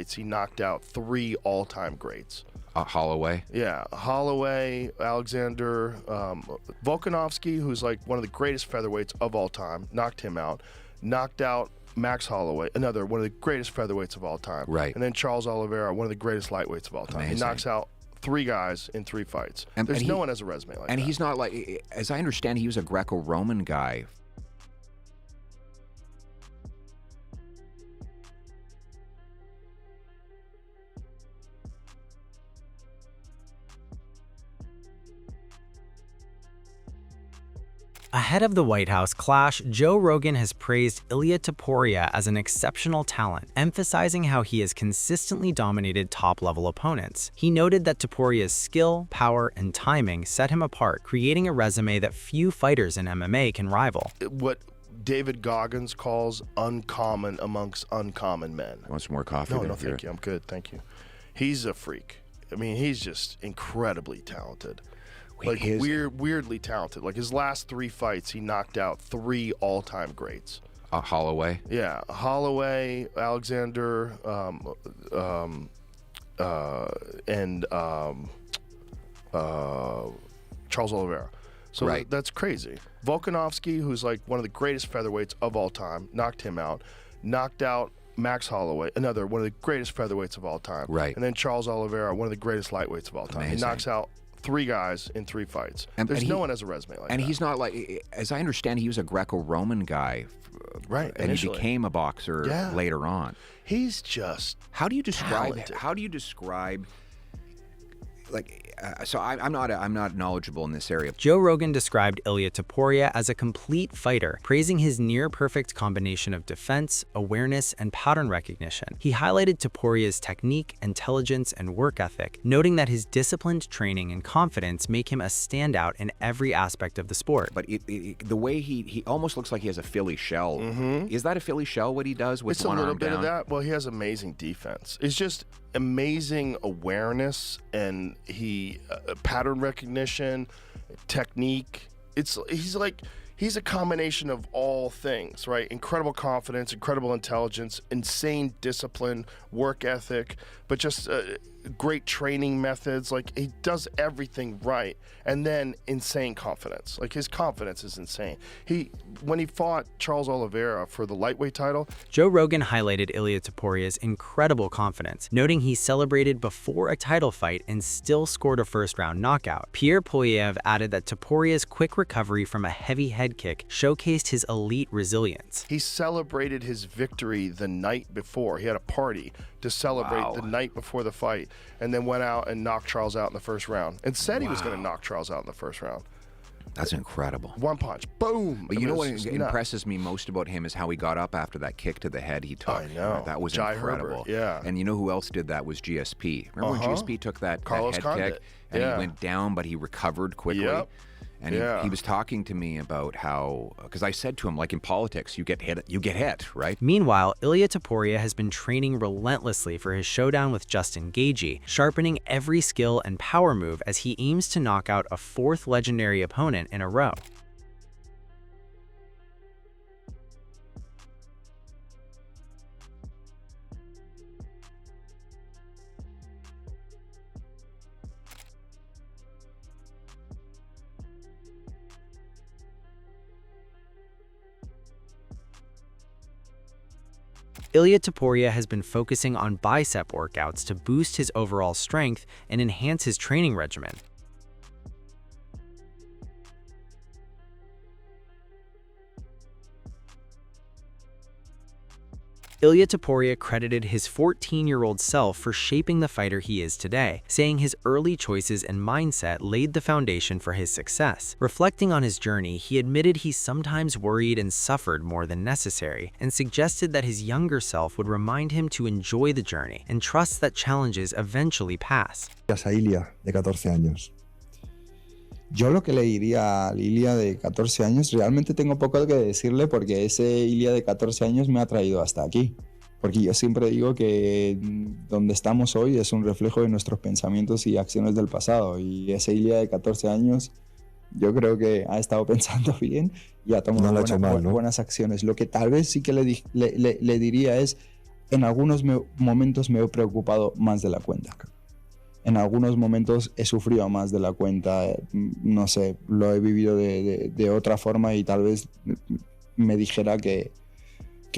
fights, he knocked out 3 all-time greats. Holloway? Yeah, Holloway, Alexander Volkanovski, who's like one of the greatest featherweights of all time, knocked him out. Knocked out Max Holloway, another one of the greatest featherweights of all time. Right. And then Charles Oliveira, one of the greatest lightweights of all time. Amazing. He knocks out 3 guys in 3 fights. There's no one has a resume like that. And he's not like, as I understand, he was a Greco-Roman guy. Ahead of the White House clash, Joe Rogan has praised Ilia Topuria as an exceptional talent, emphasizing how he has consistently dominated top-level opponents. He noted that Topuria's skill, power, and timing set him apart, creating a resume that few fighters in MMA can rival. What David Goggins calls uncommon amongst uncommon men. Want some more coffee? No, thank you. I'm good, thank you. He's a freak. I mean, he's just incredibly talented. Like weirdly talented. Like his last 3 fights, he knocked out 3 all-time greats. Holloway? Yeah, Holloway, Alexander, and Charles Oliveira. So that's crazy. Volkanovski, who's like one of the greatest featherweights of all time, knocked him out. Knocked out Max Holloway, another one of the greatest featherweights of all time. Right. And then Charles Oliveira, one of the greatest lightweights of all time. Amazing. He knocks out 3 guys in 3 fights. There's no one has a resume like that. And he's not like, as I understand, he was a Greco-Roman guy. Right, and initially. he became a boxer later on. He's just How do you describe? talented. How do you describe? Like, so I'm not knowledgeable in this area. Joe Rogan described Ilia Topuria as a complete fighter, praising his near-perfect combination of defense, awareness, and pattern recognition. He highlighted Topuria's technique, intelligence, and work ethic, noting that his disciplined training and confidence make him a standout in every aspect of the sport. But the way he almost looks like he has a Philly shell. Is that a Philly shell, what he does with one arm down? It's a little bit of that. Well, he has amazing defense. It's just amazing awareness, and he pattern recognition, technique. He's a combination of all things, right? Incredible confidence, incredible intelligence, insane discipline, work ethic, but just great training methods. Like, he does everything right, and then insane confidence. Like, his confidence is insane. When he fought Charles Oliveira for the lightweight title, Joe Rogan highlighted Ilia Topuria's incredible confidence, noting he celebrated before a title fight and still scored a first-round knockout. Pierre Poilievre added that Topuria's quick recovery from a heavy head kick showcased his elite resilience. He celebrated his victory the night before. He had a party to celebrate the night before the fight, and then went out and knocked Charles out in the first round, and said he was going to knock Charles out in the first round. That's incredible. One punch, boom. But you know what impresses me most about him is how he got up after that kick to the head he took. I know. That was Jai incredible. Herbert, yeah. And you know who else did that was GSP. Remember when GSP took that head kick and he went down, but he recovered quickly? Yep. And he was talking to me about how, because I said to him, like in politics, you get hit, right? Meanwhile, Ilia Topuria has been training relentlessly for his showdown with Justin Gaethje, sharpening every skill and power move as he aims to knock out a 4th legendary opponent in a row. Ilia Topuria has been focusing on bicep workouts to boost his overall strength and enhance his training regimen. Ilia Topuria credited his 14-year-old self for shaping the fighter he is today, saying his early choices and mindset laid the foundation for his success. Reflecting on his journey, he admitted he sometimes worried and suffered more than necessary, and suggested that his younger self would remind him to enjoy the journey and trust that challenges eventually pass. A Ilia, de 14 años. Yo lo que le diría a Ilia de 14 años, realmente tengo poco que decirle porque ese Ilia de 14 años me ha traído hasta aquí. Porque yo siempre digo que donde estamos hoy es un reflejo de nuestros pensamientos y acciones del pasado. Y ese Ilia de 14 años, yo creo que ha estado pensando bien y ha tomado buenas acciones. Lo que tal vez sí que le diría es, en algunos momentos me he preocupado más de la cuenta. En algunos momentos he sufrido más de la cuenta, no sé, lo he vivido de otra forma y tal vez me dijera que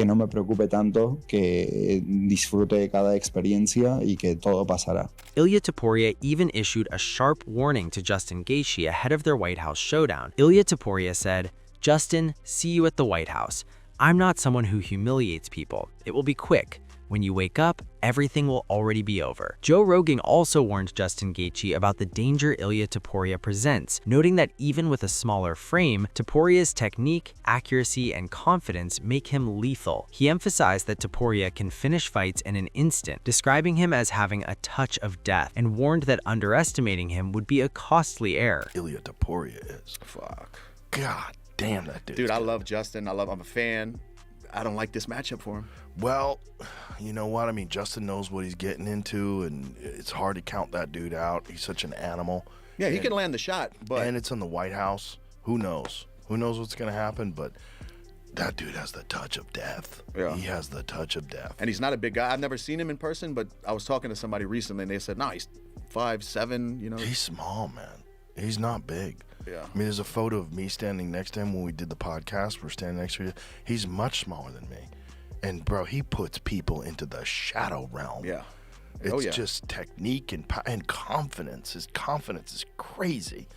no me preocupe tanto, que disfrute de cada experiencia y que todo pasará. Ilia Topuria even issued a sharp warning to Justin Gaethje ahead of their White House showdown. Ilia Topuria said, "Justin, see you at the White House. I'm not someone who humiliates people. It will be quick. When you wake up, everything will already be over." Joe Rogan also warned Justin Gaethje about the danger Ilia Topuria presents, noting that even with a smaller frame, Topuria's technique, accuracy, and confidence make him lethal. He emphasized that Topuria can finish fights in an instant, describing him as having a touch of death, and warned that underestimating him would be a costly error. Ilia Topuria is. Fuck. God damn that dude. Dude, I love Justin. I'm a fan. I don't like this matchup for him. Well, you know what? I mean, Justin knows what he's getting into, and it's hard to count that dude out. He's such an animal. Yeah, he can land the shot, but... And it's in the White House. Who knows? Who knows what's going to happen? But that dude has the touch of death. Yeah. He has the touch of death. And he's not a big guy. I've never seen him in person, but I was talking to somebody recently, and they said, no, he's 5'7", you know. He's small, man. He's not big. Yeah. I mean, there's a photo of me standing next to him when we did the podcast. We're standing next to each other. He's much smaller than me. And, bro, he puts people into the shadow realm. Yeah. It's just technique and confidence. His confidence is crazy.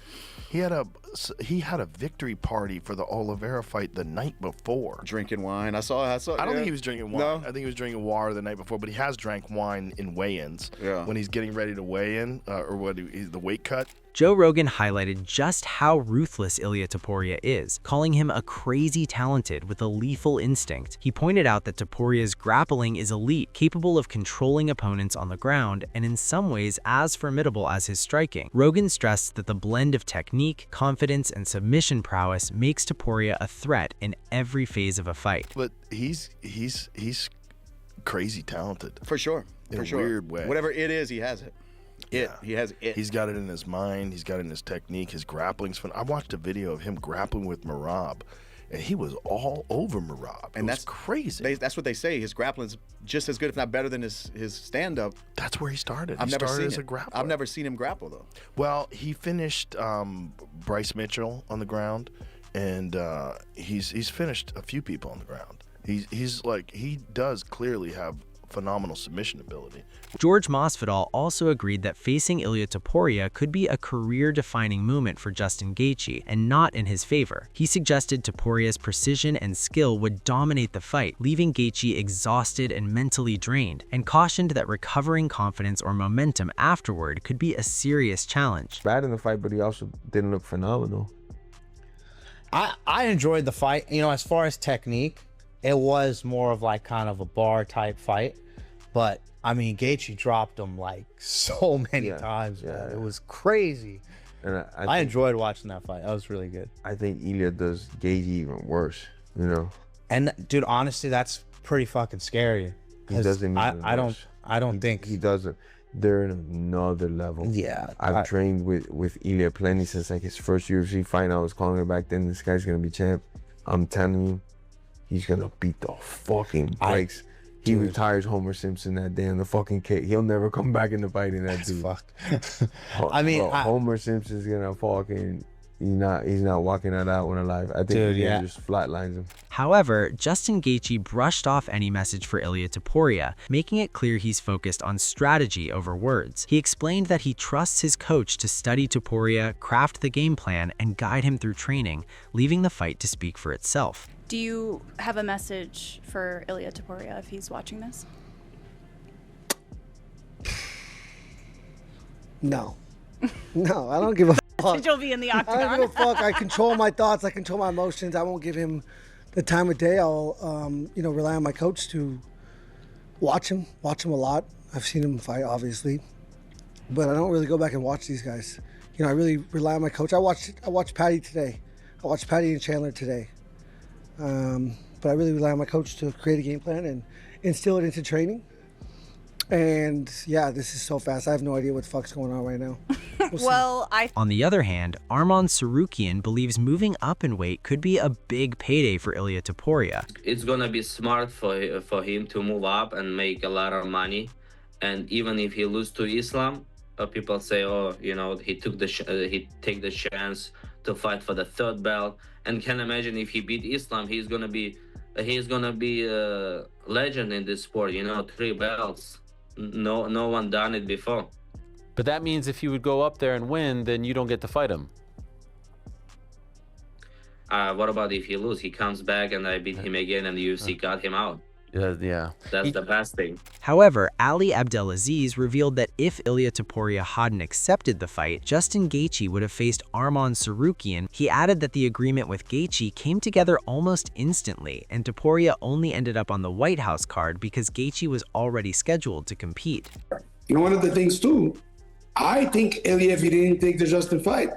He had a victory party for the Oliveira fight the night before. Drinking wine. I saw. I don't think he was drinking wine. No? I think he was drinking water the night before, but he has drank wine in weigh-ins. Yeah. When he's getting ready to weigh in, the weight cut. Joe Rogan highlighted just how ruthless Ilia Topuria is, calling him a crazy talented with a lethal instinct. He pointed out that Topuria's grappling is elite, capable of controlling opponents on the ground, and in some ways as formidable as his striking. Rogan stressed that the blend of technique, confidence, and submission prowess makes Topuria a threat in every phase of a fight. But he's crazy talented. For sure. In For a sure. weird way. Whatever it is, he has it. He has it. He's got it in his mind. He's got it in his technique. His grappling's fun. I watched a video of him grappling with Merab, and he was all over Merab. And that's crazy. That's what they say. His grappling's just as good, if not better, than his stand-up. That's where he started. I've he never started seen as a it. grappler. I've never seen him grapple though. Well, he finished Bryce Mitchell on the ground, and he's finished a few people on the ground. He does clearly have phenomenal submission ability. George Masvidal also agreed that facing Ilia Topuria could be a career-defining moment for Justin Gaethje and not in his favor. He suggested Topuria's precision and skill would dominate the fight, leaving Gaethje exhausted and mentally drained, and cautioned that recovering confidence or momentum afterward could be a serious challenge. Bad in the fight, but he also didn't look phenomenal. I enjoyed the fight. You know, as far as technique, it was more of like kind of a bar type fight. But I mean, Gaethje dropped him like so many times, man. It was crazy. And I enjoyed watching that fight. That was really good. I think Ilia does Gaethje even worse, you know. And dude, honestly, that's pretty fucking scary. He doesn't. I don't think he doesn't. They're in another level. Yeah, I've trained with Ilia plenty since like his first UFC fight. I was calling it back then. This guy's gonna be champ. I'm telling you, he's gonna beat the fucking brakes. He retires Homer Simpson that day in the fucking cage. He'll never come back into fighting that dude. Fucked. I mean, Homer Simpson's gonna fucking. He's not walking that out when alive. I think he just flatlines him. However, Justin Gaethje brushed off any message for Ilia Topuria, making it clear he's focused on strategy over words. He explained that he trusts his coach to study Topuria, craft the game plan, and guide him through training, leaving the fight to speak for itself. Do you have a message for Ilia Topuria if he's watching this? No. No, I don't give a fuck. You'll be in the octagon. I don't give a fuck. I control my thoughts. I control my emotions. I won't give him the time of day. I'll, rely on my coach to watch him a lot. I've seen him fight, obviously, but I don't really go back and watch these guys. You know, I really rely on my coach. I watched Patty today. I watched Patty and Chandler today. But I really rely on my coach to create a game plan and instill it into training. And yeah, this is so fast. I have no idea what the fuck's going on right now. Well, On the other hand, Arman Tsarukyan believes moving up in weight could be a big payday for Ilia Topuria. It's gonna be smart for him to move up and make a lot of money. And even if he loses to Islam, people say, oh, you know, he take the chance to fight for the third belt. And can imagine if he beat Islam, he's gonna be a legend in this sport. You know, 3 belts. No one done it before. But that means if he would go up there and win, then you don't get to fight him. What about if he loses? He comes back and I beat him again and the UFC got him out. Yeah. That's the best thing. However, Ali Abdelaziz revealed that if Ilia Topuria hadn't accepted the fight, Justin Gaethje would have faced Arman Tsarukyan. He added that the agreement with Gaethje came together almost instantly, and Topuria only ended up on the White House card because Gaethje was already scheduled to compete. You know, one of the things too, I think Ilia, if he didn't take the Justin fight,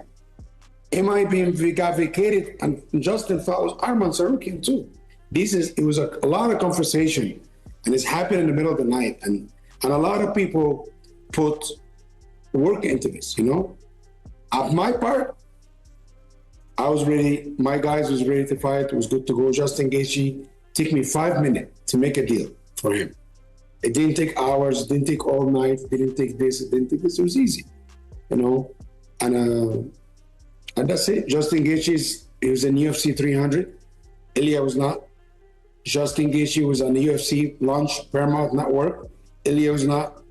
it might be if he got vacated and Justin fought with Arman Tsarukyan too. It was a lot of conversation, and it's happened in the middle of the night, and a lot of people put work into this, you know. On my part, I was ready, my guys was ready to fight, it was good to go. Justin Gaethje took me 5 minutes to make a deal for him. It didn't take hours, it didn't take all night, it didn't take this, it didn't take this, it was easy, you know. And that's it. Justin Gaethje, he was in UFC 300, Ilia was not. Justin Gaethje was on the UFC launch, Paramount Network. Ilia was not.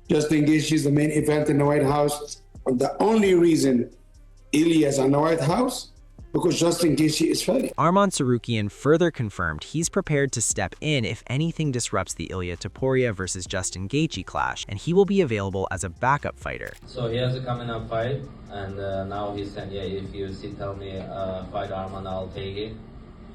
Justin Gaethje is the main event in the White House. And the only reason Ilia is on the White House, because Justin Gaethje is fighting. Arman Tsarukyan further confirmed he's prepared to step in if anything disrupts the Ilia Topuria versus Justin Gaethje clash, and he will be available as a backup fighter. So he has a coming up fight, and now he's saying, yeah, if UFC tell me fight Arman, I'll take it.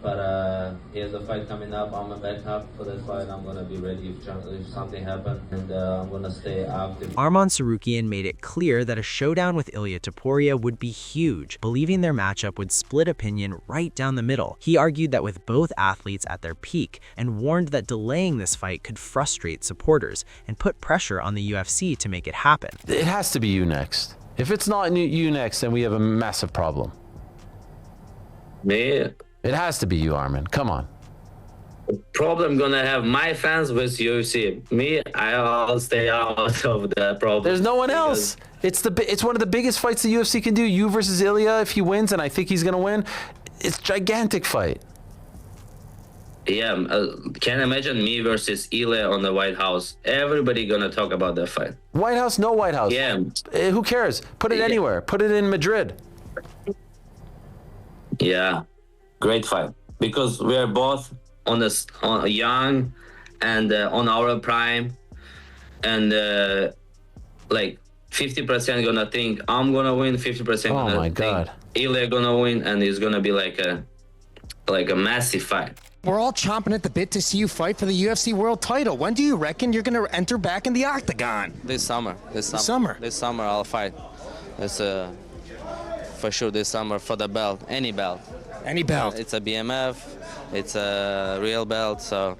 But he has a fight coming up. I'm a backup for that fight. I'm going to be ready if something happens, and I'm going to stay active. Arman Tsarukyan made it clear that a showdown with Ilia Topuria would be huge, believing their matchup would split opinion right down the middle. He argued that with both athletes at their peak, and warned that delaying this fight could frustrate supporters and put pressure on the UFC to make it happen. It has to be you next. If it's not you next, then we have a massive problem. Me? It has to be you, Arman. Come on. Problem gonna have my fans with UFC. Me, I'll stay out of the problem. There's no one else. It's one of the biggest fights the UFC can do. You versus Ilia, if he wins, and I think he's gonna win. It's a gigantic fight. Yeah, can imagine me versus Ilia on the White House. Everybody gonna talk about that fight. White House, no White House. Yeah. Who cares? Put it anywhere. Put it in Madrid. Yeah. Great fight, because we are both on young and on our prime, and like 50% gonna think I'm gonna win, 50% gonna think Ilia gonna win, and it's gonna be like a massive fight. We're all chomping at the bit to see you fight for the UFC world title. When do you reckon you're gonna enter back in the octagon? This summer. This summer I'll fight. It's for sure this summer for the belt, any belt. Any belt. It's a BMF, it's a real belt, so.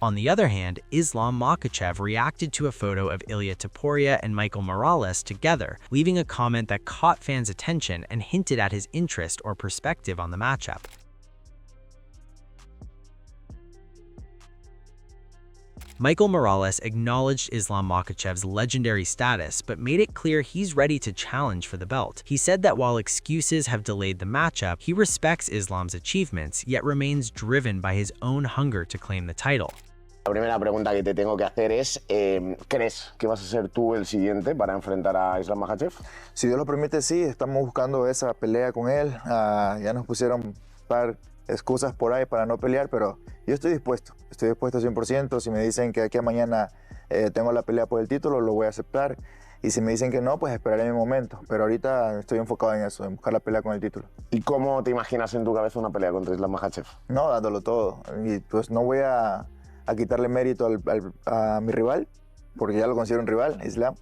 On the other hand, Islam Makhachev reacted to a photo of Ilia Topuria and Michael Morales together, leaving a comment that caught fans' attention and hinted at his interest or perspective on the matchup. Michael Morales acknowledged Islam Makhachev's legendary status, but made it clear he's ready to challenge for the belt. He said that while excuses have delayed the matchup, he respects Islam's achievements, yet remains driven by his own hunger to claim the title. La primera pregunta que te tengo que hacer es, ¿crees que vas a ser tú el siguiente para enfrentar a Islam Makhachev? Si Dios lo permite, sí, estamos buscando esa pelea con él. Ya nos pusieron un par excusas por ahí para no pelear, pero yo estoy dispuesto 100%. Si me dicen que aquí a mañana tengo la pelea por el título, lo voy a aceptar. Y si me dicen que no, pues esperaré mi momento. Pero ahorita estoy enfocado en eso, en buscar la pelea con el título. ¿Y cómo te imaginas en tu cabeza una pelea contra Islam Makhachev? No, dándolo todo. Y pues no voy a quitarle mérito a mi rival, porque ya lo considero un rival, Islam.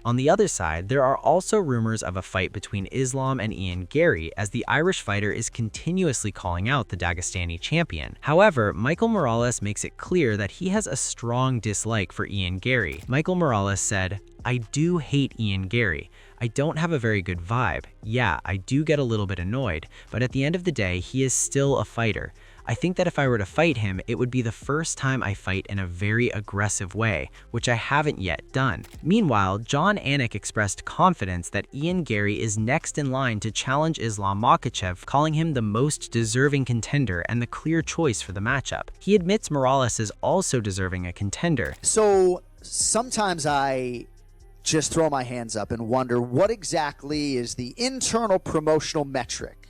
On the other side, there are also rumors of a fight between Islam and Ian Gary, as the Irish fighter is continuously calling out the Dagestani champion. However, Michael Morales makes it clear that he has a strong dislike for Ian Gary. Michael Morales said, "I do hate Ian Gary. I don't have a very good vibe. Yeah, I do get a little bit annoyed, but at the end of the day, he is still a fighter. I think that if I were to fight him, it would be the first time I fight in a very aggressive way, which I haven't yet done." Meanwhile, Jon Anik expressed confidence that Ian Gary is next in line to challenge Islam Makhachev, calling him the most deserving contender and the clear choice for the matchup. He admits Morales is also deserving a contender. So sometimes I just throw my hands up and wonder what exactly is the internal promotional metric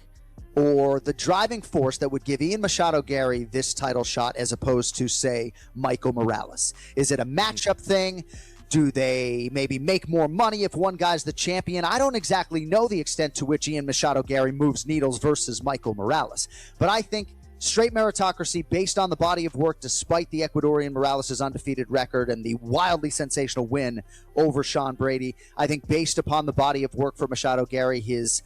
or the driving force that would give Ian Machado Gary this title shot as opposed to, say, Michael Morales? Is it a matchup thing? Do they maybe make more money if one guy's the champion? I don't exactly know the extent to which Ian Machado Gary moves needles versus Michael Morales. But I think straight meritocracy based on the body of work, despite the Ecuadorian Morales' undefeated record and the wildly sensational win over Sean Brady, I think based upon the body of work for Machado Gary, his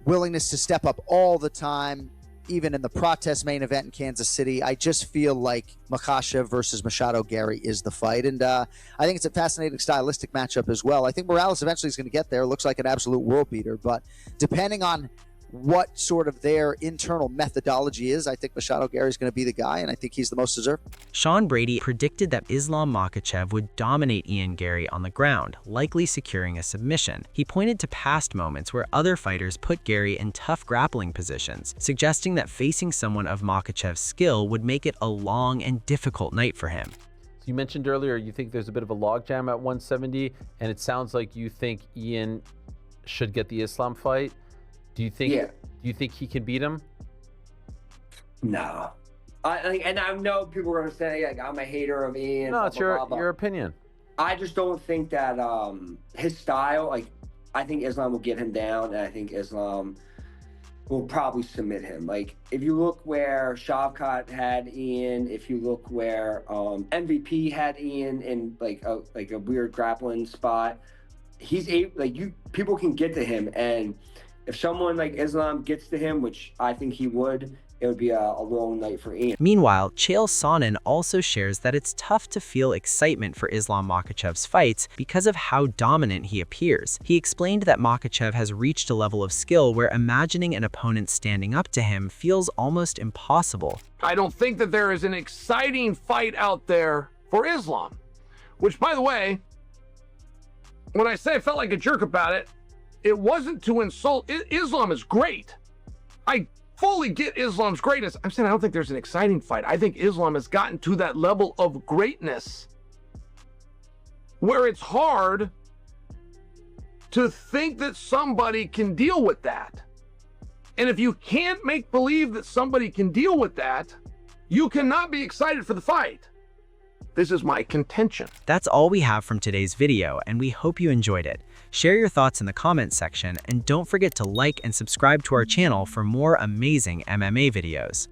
willingness to step up all the time, even in the protest main event in Kansas City, I just feel like Makhachev versus Machado Gary is the fight. And I think it's a fascinating stylistic matchup as well. I think Morales eventually is going to get there. Looks like an absolute world beater. But depending on what sort of their internal methodology is, I think Machado Gary is going to be the guy, and I think he's the most deserved. Sean Brady predicted that Islam Makhachev would dominate Ian Gary on the ground, likely securing a submission. He pointed to past moments where other fighters put Gary in tough grappling positions, suggesting that facing someone of Makhachev's skill would make it a long and difficult night for him. So you mentioned earlier you think there's a bit of a logjam at 170, and it sounds like you think Ian should get the Islam fight. Do you think? Yeah. Do you think he can beat him? No. And I know people are going to say, like, I'm a hater of Ian. No, it's your opinion. I just don't think that his style, like, I think Islam will get him down, and I think Islam will probably submit him. Like, if you look where Shavkat had Ian, if you look where MVP had Ian in like a weird grappling spot, he's people can get to him, and if someone like Islam gets to him, which I think he would, it would be a long night for Ian. Meanwhile, Chael Sonnen also shares that it's tough to feel excitement for Islam Makhachev's fights because of how dominant he appears. He explained that Makhachev has reached a level of skill where imagining an opponent standing up to him feels almost impossible. I don't think that there is an exciting fight out there for Islam, which, by the way, when I say I felt like a jerk about it, it wasn't to insult. Islam is great. I fully get Islam's greatness. I'm saying I don't think there's an exciting fight. I think Islam has gotten to that level of greatness where it's hard to think that somebody can deal with that. And if you can't make believe that somebody can deal with that, you cannot be excited for the fight. This is my contention. That's all we have from today's video, and we hope you enjoyed it. Share your thoughts in the comments section, and don't forget to like and subscribe to our channel for more amazing MMA videos.